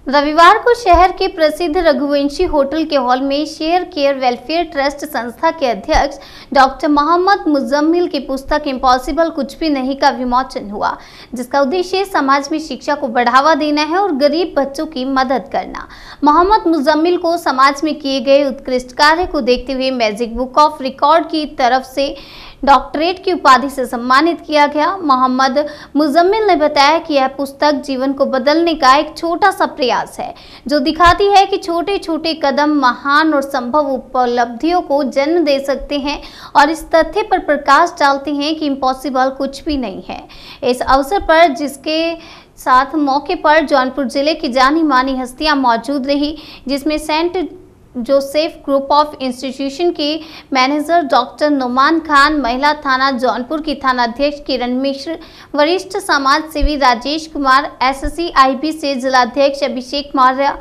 रविवार को शहर के प्रसिद्ध रघुवंशी होटल के हॉल में शेयर केयर वेलफेयर ट्रस्ट संस्था के अध्यक्ष डॉक्टर मोहम्मद मुजम्मिल की पुस्तक इम्पॉसिबल कुछ भी नहीं का विमोचन हुआ, जिसका उद्देश्य समाज में शिक्षा को बढ़ावा देना है और गरीब बच्चों की मदद करना। मोहम्मद मुजम्मिल को समाज में किए गए उत्कृष्ट कार्य को देखते हुए मैजिक बुक ऑफ रिकॉर्ड की तरफ से डॉक्टरेट की उपाधि से सम्मानित किया गया। मोहम्मद मुजम्मिल ने बताया कि यह पुस्तक जीवन को बदलने का एक छोटा सा प्रयास है, जो दिखाती है कि छोटे छोटे कदम महान और संभव उपलब्धियों को जन्म दे सकते हैं और इस तथ्य पर प्रकाश डालते हैं कि इम्पॉसिबल कुछ भी नहीं है। इस अवसर पर जिसके साथ मौके पर जौनपुर जिले की जानी मानी हस्तियां मौजूद रही, जिसमें saint Joseph group of institution के मैनेजर डॉक्टर नुमान खान, महिला थाना जौनपुर की थाना अध्यक्ष किरण मिश्र, वरिष्ठ समाज सेवी राजेश कुमार, SSC-IB से जिलाध्यक्ष अभिषेक मौर्य,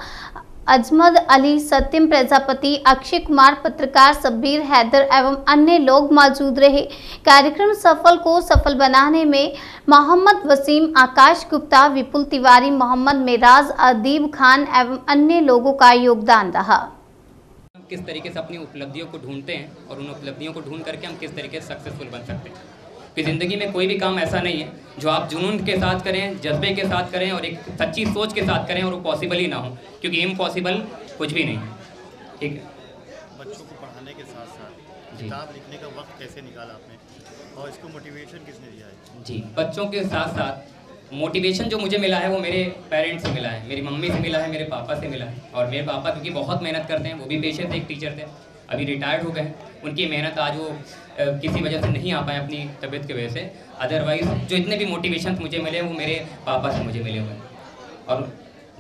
अजमद अली, सत्यम प्रजापति, अक्षय कुमार, पत्रकार सब्बीर हैदर एवं अन्य लोग मौजूद रहे। कार्यक्रम को सफल बनाने में मोहम्मद वसीम, आकाश गुप्ता, विपुल तिवारी, मोहम्मद मेराज, अदीब खान एवं अन्य लोगों का योगदान रहा। किस तरीके से अपनी उपलब्धियों को ढूंढते हैं और उन उपलब्धियों को ढूंढ करके हम किस तरीके से सक्सेसफुल बन सकते हैं। कि ज़िंदगी में कोई भी काम ऐसा नहीं है जो आप जुनून के साथ करें, जज्बे के साथ करें और एक सच्ची सोच के साथ करें और वो पॉसिबल ही ना हो, क्योंकि इम्पॉसिबल कुछ भी नहीं है। ठीक है। बच्चों को पढ़ाने के साथ साथ किताब लिखने का वक्त कैसे निकाला आपने और इसको मोटिवेशन किसने दिया है? जी, बच्चों के साथ साथ मोटिवेशन जो मुझे मिला है वो मेरे पेरेंट्स से मिला है, मेरी मम्मी से मिला है, मेरे पापा से मिला है। और मेरे पापा क्योंकि बहुत मेहनत करते हैं, वो भी पेशे से एक टीचर थे, अभी रिटायर्ड हो गए। उनकी मेहनत आज वो किसी वजह से नहीं आ पाए अपनी तबीयत की वजह से। अदरवाइज़ जो इतने भी मोटिवेशन मुझे मिले वो मेरे पापा से मुझे मिले हुए हैं। और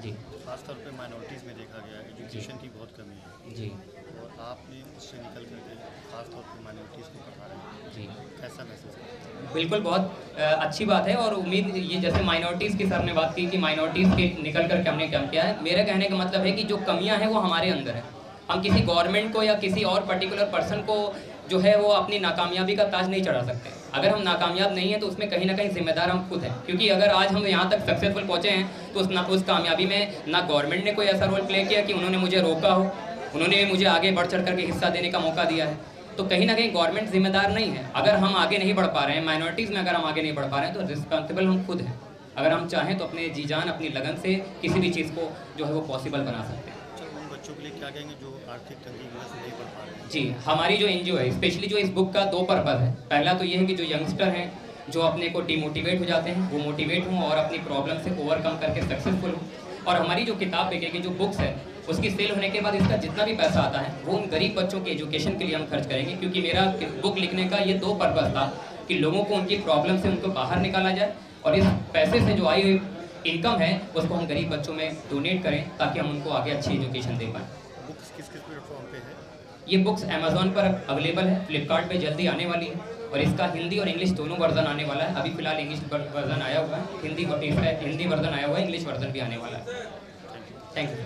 जी, खासतौर पे माइनॉरिटीज़ में देखा गया एजुकेशन की बहुत कमी है जी, और आपने उससे निकल करके खासतौर पे माइनॉरिटीज़ को पढ़ा रहे हैं जी, कैसा महसूस करते हैं? बिल्कुल बहुत अच्छी बात है। और उम्मीद ये जैसे माइनॉरिटीज़ की सर ने बात की कि माइनॉरिटीज़ के निकल करके हमने काम किया है, मेरा कहने का मतलब है कि जो कमियां हैं वो हमारे अंदर है। हम किसी गवर्नमेंट को या किसी और पर्टिकुलर पर्सन को जो है वो अपनी नाकामयाबी का ताज नहीं चढ़ा सकते। अगर हम नाकामयाब नहीं हैं तो उसमें कहीं ना कहीं जिम्मेदार हम खुद हैं, क्योंकि अगर आज हम यहाँ तक सक्सेसफुल पहुँचे हैं तो उस कामयाबी में ना गवर्नमेंट ने कोई ऐसा रोल प्ले किया कि उन्होंने मुझे रोका हो, उन्होंने मुझे आगे बढ़ चढ़ करके हिस्सा देने का मौका दिया है। तो कहीं ना कहीं गवर्नमेंट जिम्मेदार नहीं है। अगर हम आगे नहीं बढ़ पा रहे हैं, माइनॉरिटीज़ में अगर हम आगे नहीं बढ़ पा रहे हैं तो रिस्पॉन्सिबल हम खुद हैं। अगर हम चाहें तो अपने जी जान, अपनी लगन से किसी भी चीज़ को जो है वो पॉसिबल बना सकते हैं। उन बच्चों के लिए क्या कहेंगे जो आर्थिक तंगी की वजह से नहीं पढ़ पा रहे हैं? जी, हमारी जो NGO है, स्पेशली जो इस बुक का 2 पर्पज़ है। पहला तो ये है कि जो यंगस्टर हैं जो अपने को डिमोटिवेट हो जाते हैं वो मोटिवेट हों और अपनी प्रॉब्लम से ओवरकम करके सक्सेसफुल हों। और हमारी जो किताब बिकेगी, जो बुक्स है, उसकी सेल होने के बाद इसका जितना भी पैसा आता है वो उन गरीब बच्चों के एजुकेशन के लिए हम खर्च करेंगे, क्योंकि मेरा बुक लिखने का ये 2 पर्पज़ था कि लोगों को उनकी प्रॉब्लम से उनको बाहर निकाला जाए और इस पैसे से जो आई हुई इनकम है उसको हम गरीब बच्चों में डोनेट करें ताकि हम उनको आगे अच्छी एजुकेशन दे पाएँ। बुक्स किस किस प्लेटफॉर्म पे है? ये बुक्स अमेज़ॉन पर अवेलेबल है, फ्लिपकार्ट पे जल्दी आने वाली है और इसका हिंदी और इंग्लिश दोनों वर्जन आने वाला है। अभी फिलहाल इंग्लिश वर्जन आया हुआ है, हिंदी वर्जन आया हुआ है, इंग्लिश वर्जन भी आने वाला है। Thank you.